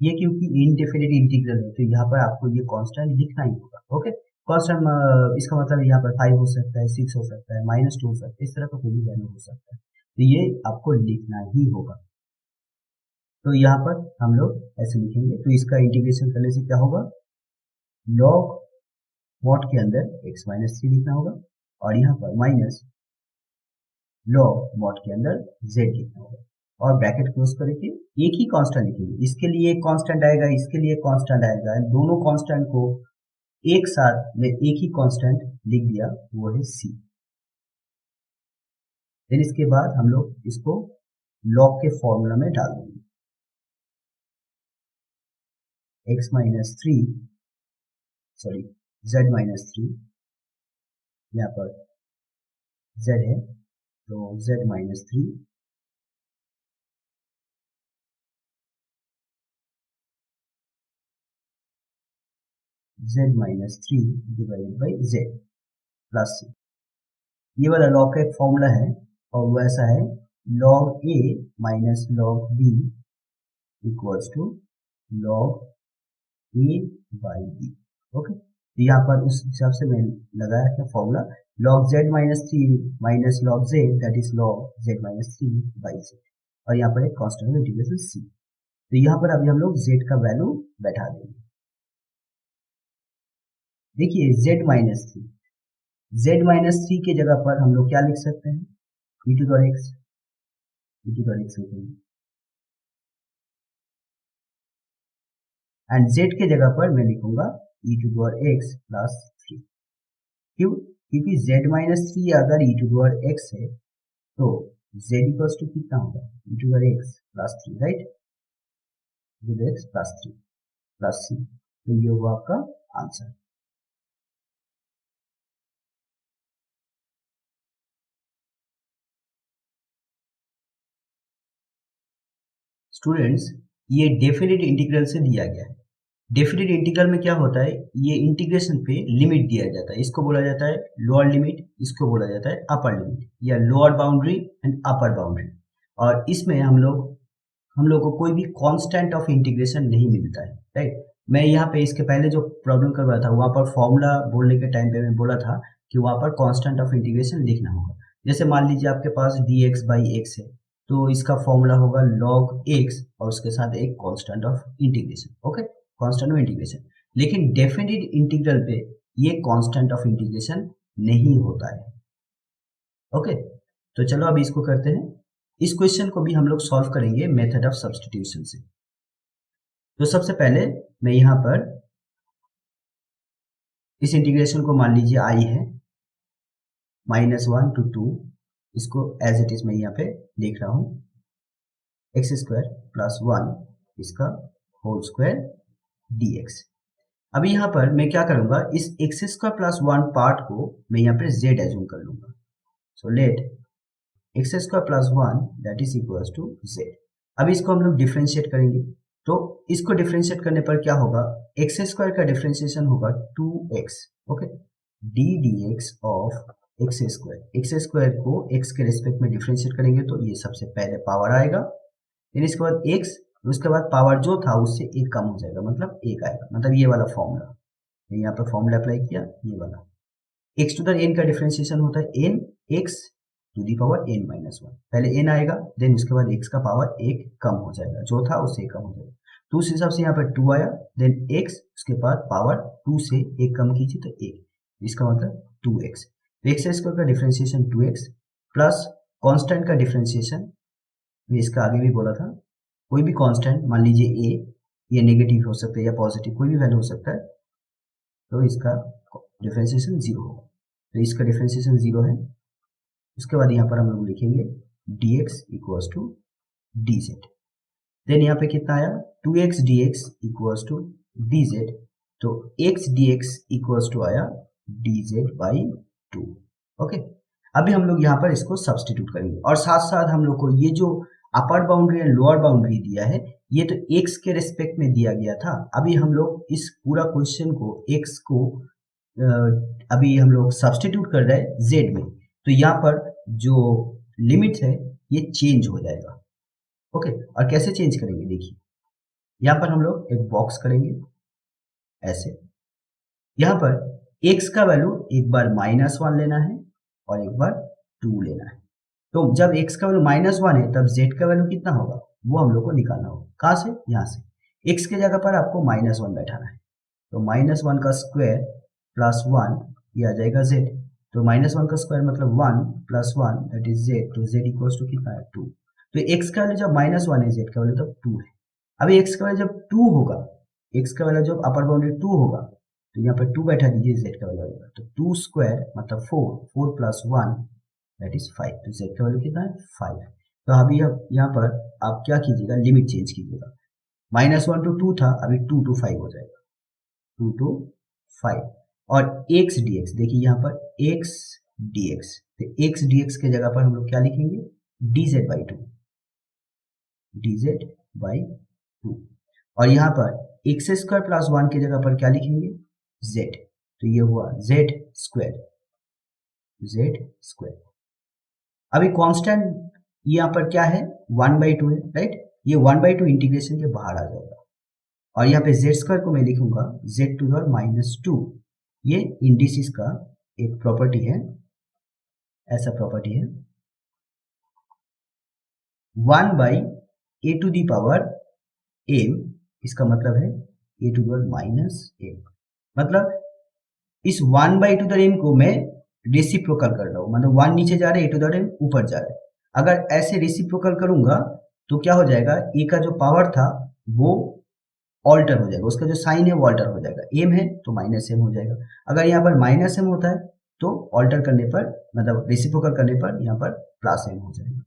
ये क्योंकि इनडेफिनिट इंटीग्रल है तो यहाँ पर आपको ये कांस्टेंट लिखना ही होगा, ओके। कांस्टेंट इसका मतलब यहाँ पर 5 हो सकता है, 6 हो सकता है, -2 हो सकता है, इस तरह का कोई भी वैल्यू हो सकता है, तो ये आपको लिखना ही होगा। तो यहाँ पर हम लोग ऐसे लिखेंगे, तो इसका इंटीग्रेशन करने से क्या होगा, log mod के अंदर x माइनस 3 लिखना होगा और यहाँ पर माइनस log mod के अंदर z लिखना होगा, और ब्रैकेट क्लोज करके एक ही कांस्टेंट लिखेंगे, इसके लिए एक कांस्टेंट आएगा, इसके लिए कांस्टेंट आएगा, दोनों कांस्टेंट को एक साथ में एक ही कांस्टेंट लिख दिया, वो है c। देन इसके बाद हम लोग इसको log के फॉर्मूला में डाल देंगे, x minus 3 sorry z minus 3 यहाँ पर z है तो z minus 3 z minus 3 divided by z plus c। ये वाला लॉग का एक फॉर्मूला है और वो ऐसा है log a minus log b equals to log a by b। Okay, तो यहाँ पर उस हिसाब से मैं लगाया क्या formula log z minus 3 minus log z that is log z minus 3 by z, और यहाँ पर एक कांस्टेंट इंटीग्रेशन c। तो यहाँ पर अभी हम लोग z का वैल्यू बैठा देंगे। देखिए z माइनस 3 के जगह पर हम लोग क्या लिख सकते हैं e टू द x लिखेंगे एंड z के जगह पर मैं लिखूंगा e to the x plus 3। क्यों? क्योंकि z माइनस 3 अगर e टू द x है तो z इक्वल्स टू कितना होगा e to the x plus 3, right, e to the x plus 3 plus c। तो ये होगा आपका आंसर। स्टूडेंट्स, ये डेफिनेट इंटीग्रल से दिया गया है। डेफिनेट इंटीग्रल में क्या होता है, ये इंटीग्रेशन पे लिमिट दिया जाता है, इसको बोला जाता है लोअर लिमिट, इसको बोला जाता है अपर लिमिट या lower boundary and upper boundary. और इसमें हम लोग को कोई भी कांस्टेंट ऑफ इंटीग्रेशन नहीं मिलता है, राइट। मैं यहाँ पे इसके पहले जो प्रॉब्लम कर रहा था वहाँ पर फॉर्मूला बोलने के टाइम पे मैं बोला था कि वहाँ पर कांस्टेंट ऑफ इंटीग्रेशन लिखना होगा। जैसे मान लीजिए आपके पास dx बाई एक्स है तो इसका फॉर्मूला होगा log x और उसके साथ एक constant of integration. Okay, constant of integration. लेकिन डेफिनेट इंटीग्रल पे ये कांस्टेंट ऑफ इंटीग्रेशन नहीं होता है। ओके, तो चलो अभी इसको करते हैं। इस क्वेश्चन को भी हम लोग सॉल्व करेंगे मेथड ऑफ सब्स्टिट्यूशन से। तो सबसे पहले मैं यहाँ पर इस इंटीग्रेशन को मान लीजिए आई है -1 to 2, इसको एज इट इज मैं यहाँ पे लिख रहा हूँ एक्स स्क्वायर प्लस 1 इसका होल स्क्वायर dx। अभी यहाँ पर मैं क्या करूंगा, इस एक्स स्क्वायर प्लस 1 पार्ट को मैं यहाँ पे z एज्यूम कर लूंगा। So let x square plus 1 that is equals to z। अब इसको हम लोग डिफ्रेंशिएट करेंगे, तो इसको डिफ्रेंशिएट करने पर क्या होगा, एक्स स्क्वायर का डिफ्रेंशिएशन होगा 2x। Okay, D d x of x square को x के रिस्पेक्ट में डिफ्रेंशिएट करेंगे तो ये सबसे पहले पावर आएगा, फिर इसके बाद x, उसके बाद पावर जो था उससे एक कम हो जाएगा, मतलब एक आएगा, मतलब ये वाला फॉर्मूला यहाँ पर फॉर्मूला अप्लाई किया, ये वाला x टू द n का डिफ्रेंशिएशन होता है n x to the power n minus 1। पहले n आएगा देन उसके बाद x का पावर एक कम हो जाएगा, जो था उससे एक कम हो जाएगा। तो उस हिसाब से यहाँ पर 2 आया, देन x उसके बाद पावर 2 से एक कम कीजिए तो 1, इसका मतलब 2x। तो एक्स स्क्वायर का डिफ्रेंशिएशन 2x प्लस कांस्टेंट का डिफ्रेंशिएशन, मैं इसका आगे भी बोला था, कोई भी कांस्टेंट मान लीजिए a, ये नेगेटिव हो सकता है या पॉजिटिव कोई भी वैल्यू हो सकता है, तो इसका डिफ्रेंशिएशन 0 होगा। तो इसका डिफ्रेंशिएशन 0 है। उसके बाद यहाँ पर हम लोग लिखेंगे dx equals to dz। Then यहाँ पे कितना आया 2x dx equals to dz, तो x dx इक्वल्स टू आया dz बाई 2। ओके, अभी हम लोग यहाँ पर इसको सब्स्टिट्यूट करेंगे और साथ साथ हम लोग को ये जो अपर बाउंड्री एंड लोअर बाउंड्री दिया है ये तो x के रिस्पेक्ट में दिया गया था। अभी हम लोग इस पूरा क्वेश्चन को x को अभी हम लोग सब्स्टिट्यूट कर रहे हैं z में, तो यहाँ पर जो लिमिट है ये चेंज हो जाएगा। ओके, और कैसे चेंज करेंगे देखिए, यहाँ पर हम लोग एक बॉक्स करेंगे ऐसे, यहाँ पर x का वैल्यू एक बार -1 लेना है और एक बार 2 लेना है। तो जब x का वैल्यू -1 है तब z का वैल्यू कितना होगा वो हम लोग को निकालना होगा। कहाँ से, यहाँ से x के जगह पर आपको -1 बैठाना है, तो -1 का स्क्वायर प्लस 1 ये आ जाएगा z, तो -1 का स्क्वायर मतलब 1 प्लस 1 दैट इज z, तो z इक्वल्स टू कितना है 2। तो x का वैल्यू जब -1 है z का वैल्यू तब 2 है। अभी x का वैल्यू जब 2 होगा, x का वैल्यू जब अपर बाउंड्री 2 होगा तो यहाँ पर 2 बैठा दीजिए, z का वैल्यू आएगा तो 2 स्क्वायर मतलब 4 प्लस 1 दैट इज 5, तो z का वैल्यू कितना है 5। तो अभी अब यहाँ पर आप क्या कीजिएगा, लिमिट चेंज कीजिएगा, -1 to 2 था, अभी 2 to 5 हो जाएगा, 2 to 5। और एक्स डी एक्स, देखिए यहाँ पर एक्स डी एक्स, तो एक्स डी एक्स के जगह पर हम लोग क्या लिखेंगे, D Z by two, D Z by two. और यहाँ पर एक्स स्क्वायर प्लस वन की जगह पर क्या लिखेंगे, जेड, तो ये हुआ जेड स्क्वायर, जेड स्क्वायर। अभी कांस्टेंट यहाँ पर क्या है, 1/2 है, राइट, ये 1/2 इंटीग्रेशन के बाहर आ जाएगा। और यहाँ पे जेड स्क्वायर को मैं लिखूंगा जेड टू द -2, ये इंडिसेस का एक प्रॉपर्टी है, ऐसा प्रॉपर्टी है 1/a⁻m, इसका मतलब है a⁻m, मतलब इस 1/m को मैं रेसिप्रोकल कर रहा हूं, मतलब 1 नीचे जा रहा है, a⁻m ऊपर जा रहा है। अगर ऐसे रेसिप्रोकल करूंगा तो क्या हो जाएगा, a का जो पावर था वो ऑल्टर हो जाएगा, उसका जो साइन है वो ऑल्टर हो जाएगा, m है तो -m हो जाएगा। अगर यहाँ पर -m होता है तो ऑल्टर करने पर, मतलब रेसिप्रोकल करने पर यहाँ पर +m हो जाएगा।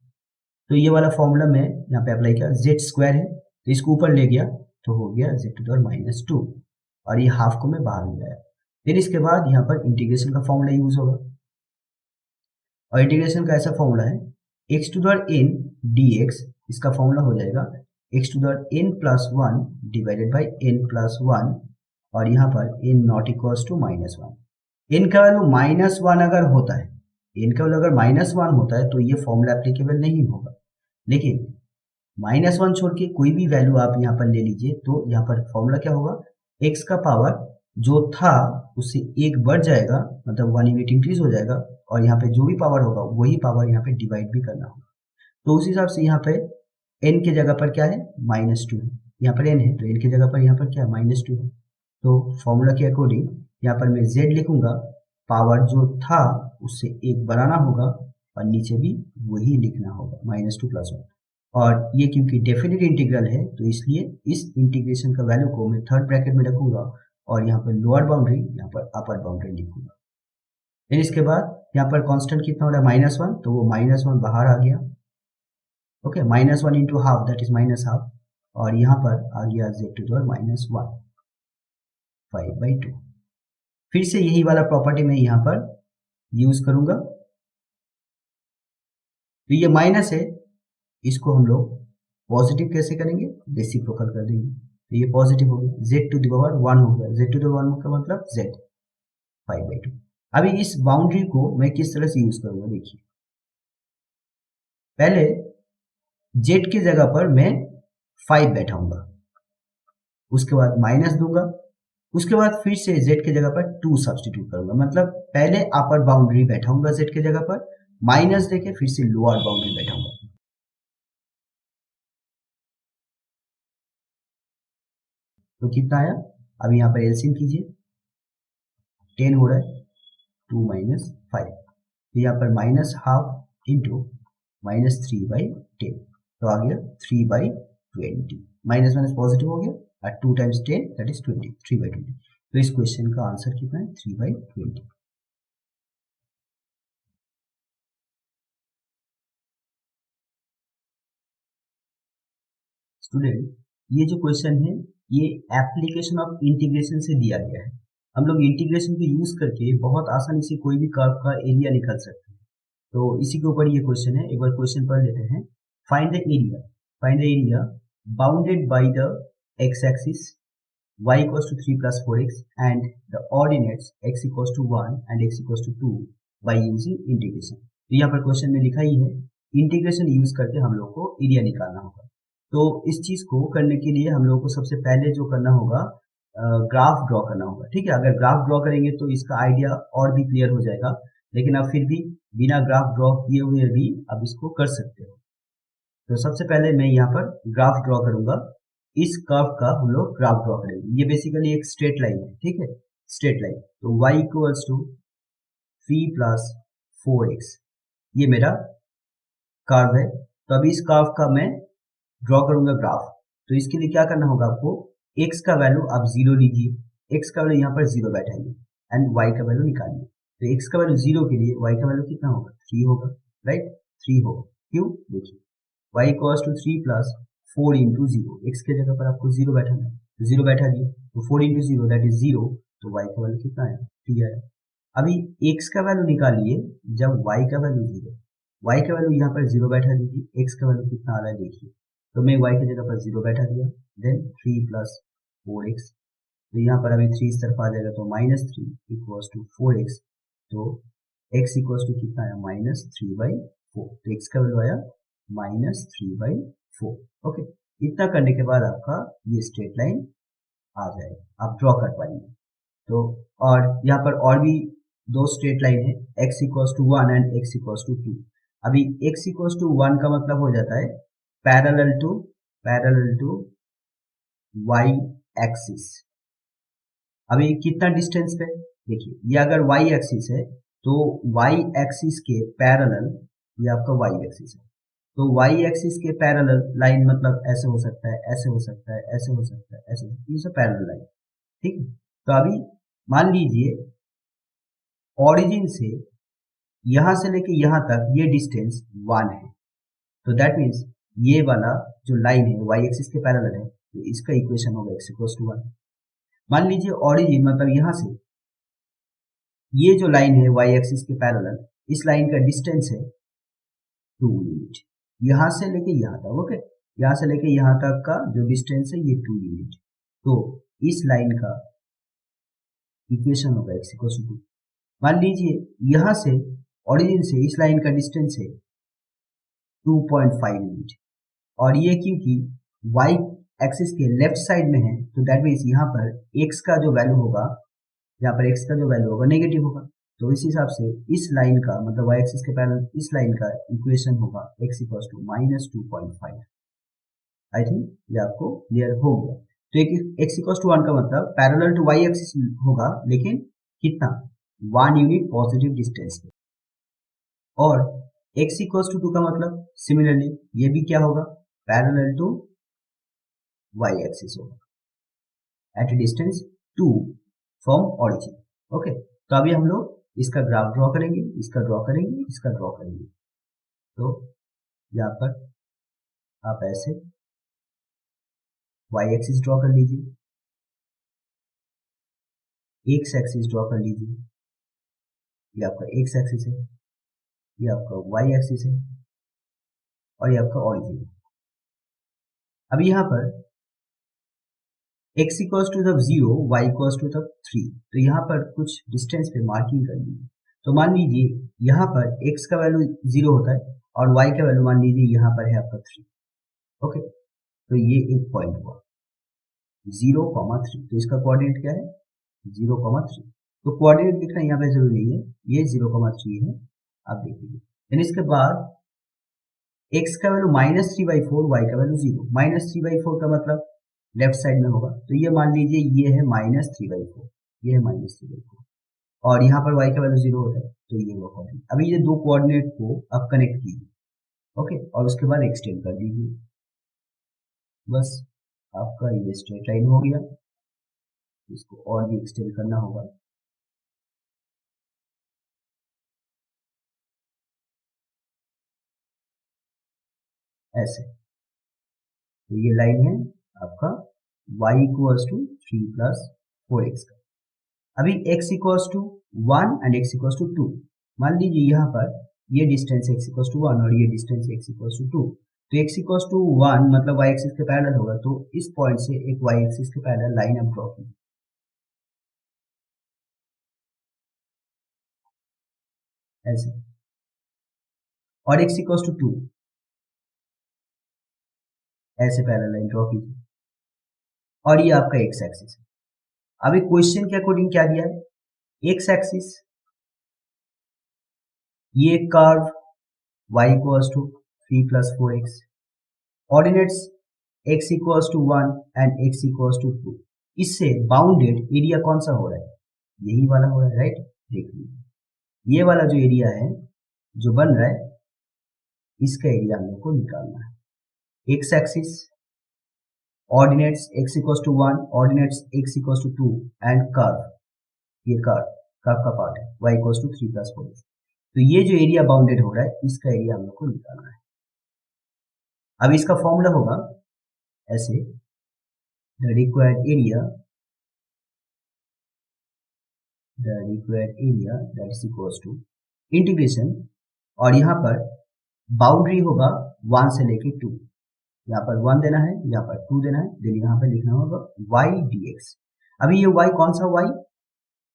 तो ये वाला फॉर्मूला मैं यहाँ पे अप्लाई किया, जेड स्क्वायर है तो इसको ऊपर ले गया तो हो गया z⁻², और ये हाफ को मैं बाहर ले आया। फिर इसके बाद यहाँ पर इंटीग्रेशन का फॉर्मूला यूज होगा, और इंटीग्रेशन का ऐसा फॉर्मूला है x⁴n dx, इसका फॉर्मूला हो जाएगा x⁴n+1 डिवाइडेड बाई n+1, और यहाँ पर n not equals to -1। n का वैल्यू -1 अगर होता है, n का वैल्यू अगर -1 होता है तो ये फॉर्मूला एप्लीकेबल नहीं होगा, लेकिन -1 छोड़ के कोई भी वैल्यू आप यहाँ पर ले लीजिए तो यहाँ पर फॉर्मूला क्या होगा, x का पावर जो था उससे 1 बढ़ जाएगा, मतलब 1 यूनिट इंक्रीज हो जाएगा, और यहाँ पे जो भी पावर होगा वही पावर यहाँ पे डिवाइड भी करना होगा। तो उस हिसाब से यहाँ पे n के जगह पर क्या है, -2 है, यहाँ पर n है तो n की जगह पर यहाँ पर क्या है, -2 है। तो फॉर्मूला के अकॉर्डिंग यहाँ पर मैं z लिखूंगा, पावर जो था उससे 1 बढ़ाना होगा, और नीचे भी वही लिखना होगा, -2 + 1। और ये क्योंकि डेफिनेट इंटीग्रल है तो इसलिए इस इंटीग्रेशन का वैल्यू को मैं थर्ड ब्रैकेट में रखूंगा, और यहाँ पर लोअर बाउंड्री, यहाँ पर अपर बाउंड्री लिखूंगा। फिर इसके बाद यहाँ पर कांस्टेंट कितना हो रहा है, -1, तो वो -1 बाहर आ गया, okay, -1 into half that is -½ और यहाँ पर आ गया z⁻1 5/2। फिर से यही वाला प्रॉपर्टी मैं यहाँ पर यूज करूंगा, तो ये माइनस है, इसको हम लोग पॉजिटिव कैसे करेंगे, रेसिप्रोकल कर देंगे, तो ये पॉजिटिव हो गया, z⁻1 हो गया, z⁻1 का मतलब z 5/2। अभी इस बाउंड्री को मैं किस तरह से यूज करूंगा, देखिए पहले z की जगह पर मैं 5 बैठाऊंगा, उसके बाद माइनस दूंगा, उसके बाद फिर से z की जगह पर 2 सब्सटीट्यूट करूंगा, मतलब पहले अपर बाउंड्री बैठाऊंगा z की जगह पर, माइनस देके फिर से लोअर बाउंड्री बैठाऊंगा। तो कितना आया, अब यहाँ पर एलसीएम कीजिए, 10 हो रहा है, 2 - 5, तो यहाँ पर -½ इंटू -3/10, तो आ गया 3/20, माइनस माइनस पॉजिटिव हो गया, और 2 × 10 दैट इज 20, 3/20। तो इस क्वेश्चन का आंसर कितना है, 3/20। स्टूडेंट, ये जो क्वेश्चन है ये एप्लीकेशन ऑफ इंटीग्रेशन से दिया गया है। हम लोग इंटीग्रेशन को यूज करके बहुत आसानी से कोई भी कर्व का एरिया निकाल सकते हैं, तो इसी के ऊपर ये क्वेश्चन है। एक बार क्वेश्चन पढ़ लेते हैं। Find the area, find the area bounded by the x axis y = 3 + 4x and the ordinates x = 1 and x = 2 by using integration. तो यहाँ पर क्वेश्चन में लिखा ही है, इंटीग्रेशन यूज करके हम लोग को एरिया निकालना होगा। तो इस चीज को करने के लिए हम लोगों को सबसे पहले जो करना होगा, ग्राफ ड्रॉ करना होगा, ठीक है। अगर ग्राफ ड्रॉ करेंगे तो इसका आइडिया और भी क्लियर हो जाएगा, लेकिन अब फिर भी बिना ग्राफ ड्रॉ किए हुए भी अब इसको कर सकते हो। तो सबसे पहले मैं यहाँ पर ग्राफ ड्रॉ करूंगा, इस कर्व का हम लोग ग्राफ ड्रॉ करेंगे। ये बेसिकली एक स्ट्रेट लाइन है, ठीक है, स्ट्रेट लाइन। तो y = 3 + 4x ये मेरा कर्व है। तो अभी इस कर्व का मैं ड्रॉ करूंगा ग्राफ। तो इसके लिए क्या करना होगा आपको, x का वैल्यू आप 0 लीजिए, x का वैल्यू यहाँ पर 0 बैठाइए एंड y का वैल्यू निकालिए। तो x का वैल्यू 0 के लिए y का वैल्यू कितना होगा, 3 होगा, राइट, 3 होगा। क्यों, देखिए y = 3 + 4 × 0, x के जगह पर आपको 0 बैठाना है, तो 0 बैठा दिए, तो 4 × 0 दैट इज 0, तो y का वैल्यू कितना आया, 3 आया। अभी x का वैल्यू निकालिए जब y का वैल्यू 0, y का वैल्यू यहाँ पर 0 बैठा दीजिए, x का वैल्यू कितना आ रहा है देखिए। तो मैं y की जगह पर 0 बैठा दिया, देन 3 प्लस 4x, तो यहाँ पर अभी 3 इस तरफ आ जाएगा तो -3 इक्वल्स टू 4x, तो x इक्वल्स टू कितना आया, -3/4, तो x का वैल्यू आया -3/4। ओके, इतना करने के बाद आपका ये स्ट्रेट लाइन आ जाएगा, आप ड्रॉ कर पाएंगे। तो और यहाँ पर और भी दो स्ट्रेट लाइन है, x equals to 1 and x equals to 2। अभी x इक्वल्स टू 1 का मतलब हो जाता है पैरेलल टू y एक्सिस। अभी कितना डिस्टेंस पे, देखिए ये अगर y एक्सिस है तो y एक्सिस के पैरेलल, ये आपका y एक्सिस है, तो y एक्सिस के पैरेलल लाइन मतलब ऐसे हो सकता है, ऐसे हो सकता है, ऐसे हो सकता है, ऐसे, ये सब पैरेलल लाइन, ठीक है। तो अभी मान लीजिए ओरिजिन से यहां से लेके यहां तक ये डिस्टेंस 1 है, तो दैट मीन्स ये वाला जो लाइन है y एक्सिस के पैरेलल है, तो इसका इक्वेशन होगा x इक्वल्स टू 1। मान लीजिए ओरिजिन मतलब यहां से ये जो लाइन है y एक्सिस के पैरेलल, इस लाइन का डिस्टेंस है 2 यूनिट, यहां से लेके यहां तक। ओके, यहां से लेके यहां तक का जो डिस्टेंस है ये 2 यूनिट, तो इस लाइन का इक्वेशन होगा x इक्वल टू 2। मान लीजिए यहां से ओरिजिन से इस लाइन का डिस्टेंस है 2.5 यूनिट, और ये क्योंकि y एक्सिस के लेफ्ट साइड में है, तो दैट मीन्स यहाँ पर x का जो वैल्यू होगा, यहाँ पर x का जो वैल्यू होगा नेगेटिव होगा, तो इस हिसाब से इस लाइन का मतलब y एक्सिस के पैरेलल इस लाइन का इक्वेशन होगा x equals to -2.5। I think ये आपको क्लियर हो गया। तो एक x इक्वल्स टू 1 का मतलब पैरेलल टू y एक्सिस होगा, लेकिन कितना, 1 यूनिट पॉजिटिव डिस्टेंस पे। और x इक्वल्स टू 2 का मतलब सिमिलरली ये भी क्या होगा, पैरेलल टू y एक्सिस होगा at a distance 2 from origin. Okay, तो अभी हम लोग इसका ग्राफ ड्रॉ करेंगे, इसका ड्रॉ करेंगे, इसका ड्रॉ करेंगे। तो यहाँ पर आप ऐसे y एक्सिस ड्रॉ कर लीजिए, x एक्सिस ड्रॉ कर लीजिए, ये आपका x एक्सिस है, ये आपका y एक्सिस है, और ये आपका ऑरिजिन है। अब यहाँ पर x इक्वल्स टू जब 0, y इक्वल्स टू तब 3, तो यहाँ पर कुछ डिस्टेंस पे मार्किंग कर लीजिए। तो मान लीजिए यहाँ पर x का वैल्यू 0 होता है और y का वैल्यू मान लीजिए यहाँ पर है आपका 3। ओके, तो ये एक पॉइंट हुआ 0,3, तो इसका कोऑर्डिनेट क्या है, 0,3। तो कोऑर्डिनेट लिखना यहाँ पे जरूरी नहीं है, ये 0,3 है, आप देख लीजिए। देन इसके बाद x का वैल्यू -3/4, y का वैल्यू 0। -3/4 का मतलब लेफ्ट साइड में होगा, तो ये मान लीजिए ये है -3/4, ये है -3/4, और यहाँ पर y का वैल्यू 0 होता है, तो ये वो कोऑर्डिनेट। अभी ये दो कोऑर्डिनेट को आप कनेक्ट कीजिए, ओके, और उसके बाद एक्सटेंड कर दीजिए, बस आपका ये स्ट्रेट लाइन हो गया। इसको और भी एक्सटेंड करना होगा, ऐसे, तो ये लाइन है आपका y equals to 3 plus 4x का। अभी x equals to 1 and x equals to 2, मान लीजिए यहाँ पर ये डिस्टेंस x इक्वल्स टू 1 और ये डिस्टेंस x इक्वल्स टू 2, तो x इक्वल्स टू 1 मतलब y एक्सिस के पैरेलल होगा, तो इस पॉइंट से एक y एक्सिस के पैरेलल लाइन आप ड्रॉ कीजिए, ऐसे, और x इक्वल्स टू 2 ऐसे पैरेलल लाइन ड्रॉ कीजिए, और ये आपका x एक्सिस है। अभी क्वेश्चन के अकॉर्डिंग क्या दिया है, x एक्सिस ये curve y equals to 3 plus 4x, ordinates x equals to 1 and x equals to 2, इससे बाउंडेड एरिया कौन सा हो रहा है, यही वाला हो रहा है, राइट। देख लीजिए ये वाला जो एरिया है जो बन रहा है, इसका एरिया हम लोग को निकालना है। x axis ordinates x equals to 1, ordinates x equals to 2 and curve, ये कर्व का पार्ट है y equals to 3 plus 4x, तो ये जो एरिया बाउंडेड हो रहा है इसका एरिया हम लोग को निकालना है। अब इसका फॉर्मूला होगा ऐसे, the required area the required area that is equals to integration, और यहाँ पर बाउंड्री होगा 1 से लेके 2, यहाँ पर 1 देना है, यहाँ पर 2 देना है, देन यहाँ पर लिखना होगा y dx। अभी ये y कौन सा y,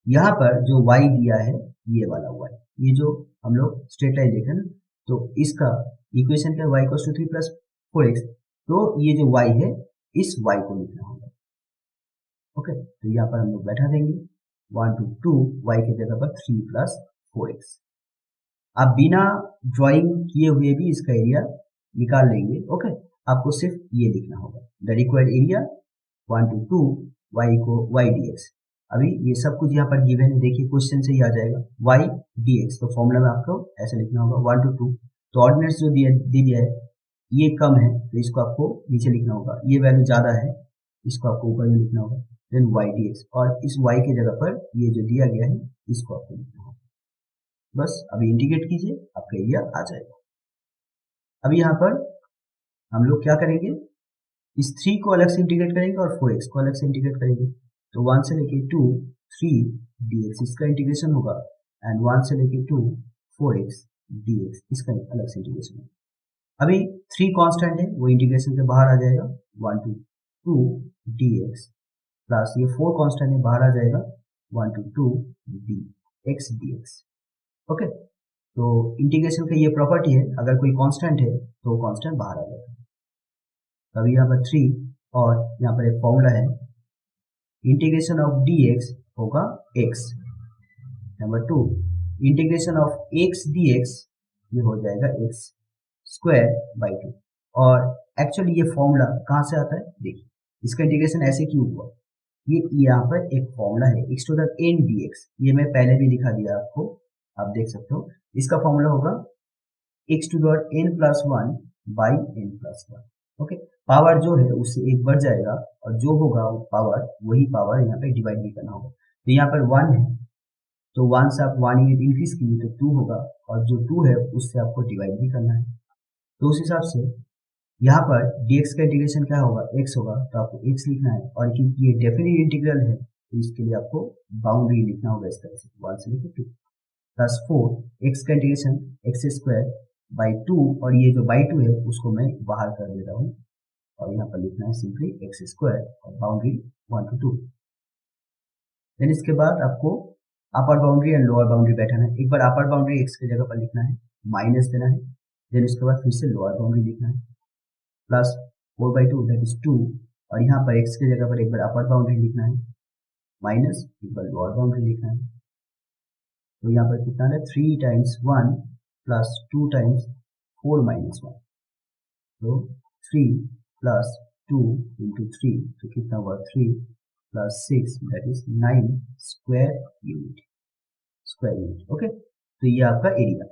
यहाँ पर जो y दिया है ये वाला y, ये जो हम लोग स्ट्रेट लाइन देख रहे हैं ना, तो इसका इक्वेशन क्या, y equals to 3 plus 4x, तो ये जो y है इस y को लिखना होगा। ओके, तो यहाँ पर हम लोग बैठा देंगे 1 to 2 y के जगह पर 3 प्लस 4x। आप बिना ड्राइंग किए हुए भी इसका एरिया निकाल लेंगे। ओके, आपको सिर्फ ये लिखना होगा, the required area 1 to 2 y को y dx। अभी ये सब कुछ यहाँ पर गिवन है, देखिए क्वेश्चन से ही आ जाएगा y dx, तो फॉर्मूला में आपको ऐसे लिखना होगा 1 to 2, तो ऑर्डिनेट्स जो दिया है ये कम है तो इसको आपको नीचे लिखना होगा, ये वैल्यू ज़्यादा है इसको आपको ऊपर में लिखना होगा, देन y dx, और इस y के जगह पर ये जो दिया गया है इसको आपको लिखना होगा। बस अभी इंटीग्रेट कीजिए, आपका एरिया आ जाएगा। अभी यहाँ पर हम लोग क्या करेंगे, इस 3 को अलग से इंटीग्रेट करेंगे और 4x को अलग से इंटीग्रेट करेंगे, तो 1 से लेके 2 3 dx इसका इंटीग्रेशन होगा, एंड 1 से लेके 2 4x dx इसका अलग से इंटीग्रेशन होगा। अभी 3 कांस्टेंट है वो इंटीग्रेशन से बाहर आ जाएगा, 1 to 2 dx प्लस ये 4 कांस्टेंट है बाहर आ जाएगा, 1 to 2 dx dx। ओके, तो इंटीग्रेशन का ये प्रॉपर्टी है, अगर कोई कांस्टेंट है तो कांस्टेंट बाहर आ जाएगा। अभी यहाँ पर 3 और यहाँ पर एक फॉर्मूला है, इंटीग्रेशन ऑफ dx होगा x, number 2 integration of x dx ये हो जाएगा x स्क्वायर बाई 2। और एक्चुअली ये फॉर्मूला कहाँ से आता है, देखिए इसका इंटीग्रेशन ऐसे क्यों हुआ, ये यहाँ पर एक फॉर्मूला है x to the n dx, ये मैं पहले भी दिखा दिया आपको, आप देख सकते हो। इसका फॉर्मूला होगा x to the n plus 1 by n plus 1। Okay, power जो है उससे एक बढ़ जाएगा और जो होगा वो पावर, वही पावर यहाँ पे डिवाइड भी करना होगा। तो यहाँ पर 1 है तो 1 से आप 1 यूनिट इंक्रीज कीजिए तो 2 होगा, और जो 2 है उससे आपको डिवाइड भी करना है। तो उस हिसाब से यहाँ पर dx का इंटीग्रेशन क्या होगा, x होगा, तो आपको x लिखना है, और क्योंकि ये डेफिनेट इंटीग्रल है तो इसके लिए आपको बाउंड्री लिखना होगा इस तरह से 1 से लेकर 2 प्लस 4 x का इंटीग्रेशन एक्स स्क्वायर बाई 2, और ये जो बाई 2 है उसको मैं बाहर कर देता हूँ और यहाँ पर लिखना है सिंपली एक्स स्क्वायर और बाउंड्री 1 to 2। देन इसके बाद आपको अपर बाउंड्री एंड लोअर बाउंड्री बैठाना है। एक बार अपर बाउंड्री x की जगह पर लिखना है, माइनस देना है, देन उसके बाद फिर से लोअर बाउंड्री लिखना है प्लस 4/2 दैट इज 2, और यहाँ पर x की जगह पर एक बार अपर बाउंड्री लिखना है माइनस एक बार लोअर बाउंड्री लिखना है। तो यहाँ पर कितना है 3 times 1 प्लस 2 times 4 minus 1, तो 3 प्लस 2 into 3, तो कितना हुआ 3 plus 6 that is 9 square unit. Okay, तो ये आपका एरिया।